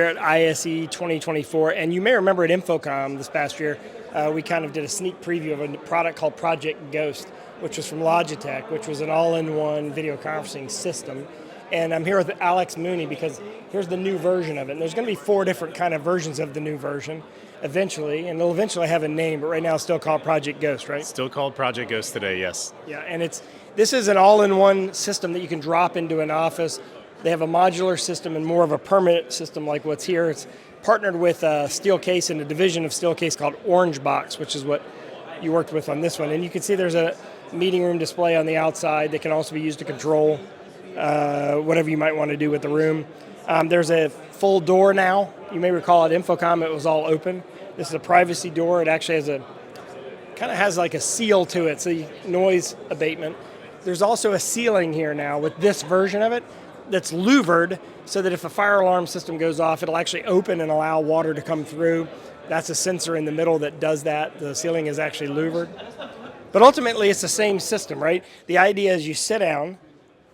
at ISE 2024, and you may remember at InfoComm this past year, we kind of did a sneak preview of a product called Project Ghost, which was from Logitech, which was an all-in-one video conferencing system. And I'm here with Alex Mooney because here's the new version of it. And there's going to be 4 different kind of versions of the new version eventually, and it'll eventually have a name, but right now it's still called Project Ghost, right? Still called Project Ghost today, yes. Yeah, and this is an all-in-one system that you can drop into an office. They have a modular system and more of a permanent system like what's here. It's partnered with Steelcase and a division of Steelcase called Orange Box, which is what you worked with on this one. And you can see there's a meeting room display on the outside that can also be used to control whatever you might want to do with the room. There's a full door now. You may recall at InfoComm it was all open. This is a privacy door. It actually has like a seal to it, so noise abatement. There's also a ceiling here now with this version of it that's louvered, so that if a fire alarm system goes off, it'll actually open and allow water to come through. That's a sensor in the middle that does that. The ceiling is actually louvered. But ultimately, it's the same system, right? The idea is you sit down,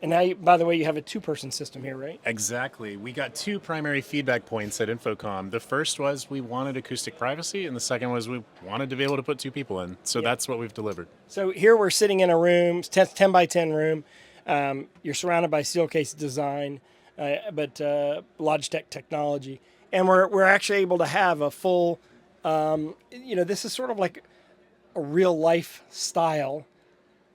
and now, by the way, you have a 2-person system here, right? Exactly. We got 2 primary feedback points at InfoComm. The first was we wanted acoustic privacy, and the second was we wanted to be able to put 2 people in. So that's what we've delivered. So here we're sitting in a room, 10 by 10 room. You're surrounded by Steelcase design, but Logitech technology. And we're actually able to have a full, this is sort of like a real life style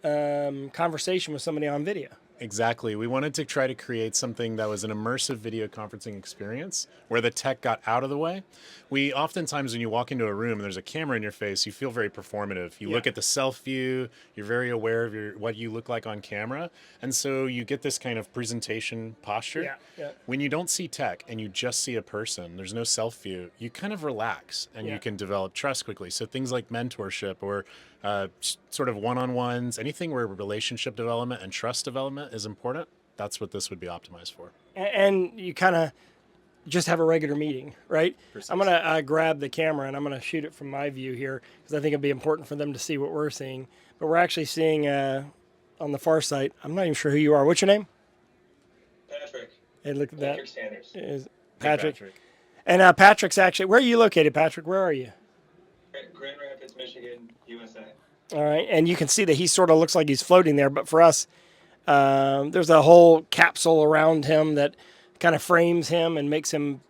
conversation with somebody on video. Exactly. We wanted to try to create something that was an immersive video conferencing experience where the tech got out of the way. We oftentimes, when you walk into a room and there's a camera in your face, you feel very performative. You look at the self view, you're very aware of what you look like on camera. And so you get this kind of presentation posture. Yeah. When you don't see tech and you just see a person, there's no self view, you kind of relax and you can develop trust quickly. So things like mentorship or sort of one-on-ones, anything where relationship development and trust development is important, that's what this would be optimized for. And you kind of just have a regular meeting, right? Precisely. I'm going to grab the camera and I'm going to shoot it from my view here because I think it'd be important for them to see what we're seeing. But we're actually seeing on the far side, I'm not even sure who you are. What's your name? Patrick. Hey, look at that. Patrick Sanders. Is Patrick. Hey, Patrick. And Patrick's actually, where are you located, Patrick? Where are you? Grand Rapids, Michigan, USA. All right, and you can see that he sort of looks like he's floating there, but for us, there's a whole capsule around him that kind of frames him and makes him,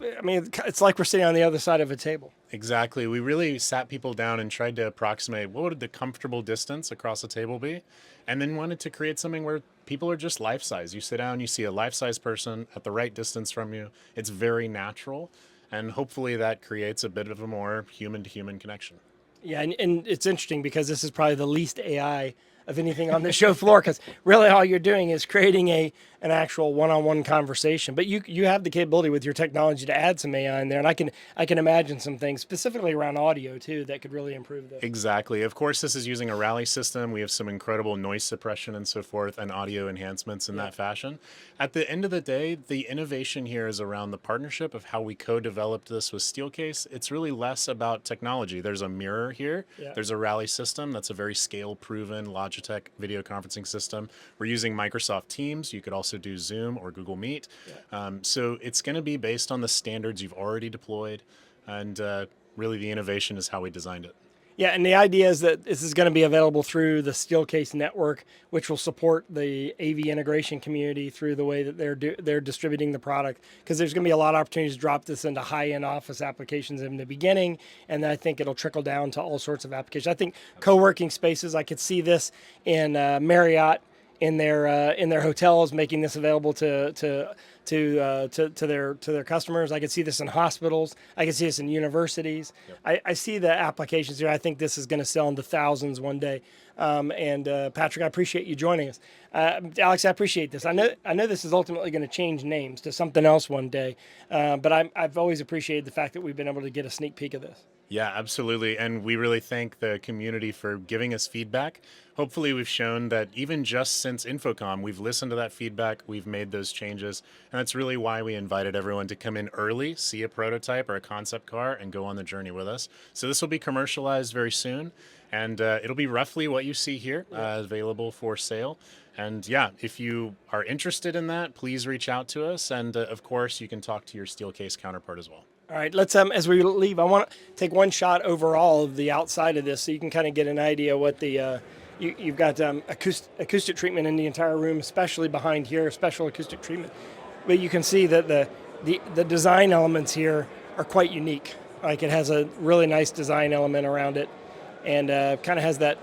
it's like we're sitting on the other side of a table. Exactly. We really sat people down and tried to approximate what would the comfortable distance across a table be, and then wanted to create something where people are just life-size. You sit down, you see a life-size person at the right distance from you. It's very natural, and hopefully that creates a bit of a more human-to-human connection. Yeah, and it's interesting because this is probably the least AI of anything on the show floor because really all you're doing is creating an actual one-on-one conversation. But you have the capability with your technology to add some AI in there, and I can imagine some things specifically around audio too that could really improve this. Exactly. Of course, this is using a Rally system. We have some incredible noise suppression and so forth, and audio enhancements in that fashion. At the end of the day, the innovation here is around the partnership of how we co-developed this with Steelcase. It's really less about technology. There's a mirror here. Yeah. There's a Rally system that's a very scale-proven Logitech video conferencing system. We're using Microsoft Teams. You could also do Zoom or Google Meet. So it's going to be based on the standards you've already deployed, and really the innovation is how we designed it. Yeah, and the idea is that this is going to be available through the Steelcase network, which will support the AV integration community through the way that they're distributing the product. Because there's going to be a lot of opportunities to drop this into high-end office applications in the beginning, and then I think it'll trickle down to all sorts of applications. I think co-working spaces, I could see this in Marriott in their hotels, making this available to their customers. I could see this in hospitals. I could see this in universities. Yep. I see the applications here. I think this is going to sell into thousands one day. Patrick, I appreciate you joining us. Alex, I appreciate this. I know this is ultimately going to change names to something else one day, but I've always appreciated the fact that we've been able to get a sneak peek of this. Yeah, absolutely. And we really thank the community for giving us feedback. Hopefully, we've shown that even just since InfoComm, we've listened to that feedback, we've made those changes. And that's really why we invited everyone to come in early, see a prototype or a concept car, and go on the journey with us. So, this will be commercialized very soon. And it'll be roughly what you see here, available for sale. And yeah, if you are interested in that, please reach out to us. And of course, you can talk to your Steelcase counterpart as well. All right, let's as we leave, I want to take one shot overall of the outside of this, so you can kind of get an idea what the you've got acoustic treatment in the entire room, especially behind here, special acoustic treatment. But you can see that the design elements here are quite unique. Like, it has a really nice design element around it, and kind of has that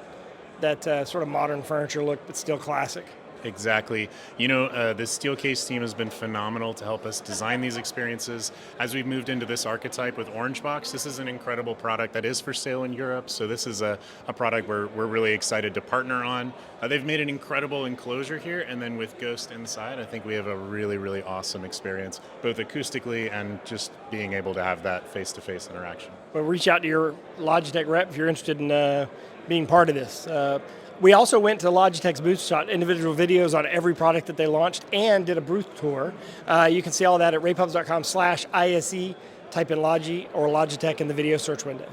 sort of modern furniture look, but still classic. Exactly. You know, the Steelcase team has been phenomenal to help us design these experiences. As we've moved into this archetype with Orangebox, this is an incredible product that is for sale in Europe. So this is a product we're really excited to partner on. They've made an incredible enclosure here, and then with Ghost inside, I think we have a really, really awesome experience, both acoustically and just being able to have that face-to-face interaction. Well, reach out to your Logitech rep if you're interested in being part of this. We also went to Logitech's booth, shot individual videos on every product that they launched, and did a booth tour. You can see all that at raypubs.com/ISE. Type in Logi or Logitech in the video search window.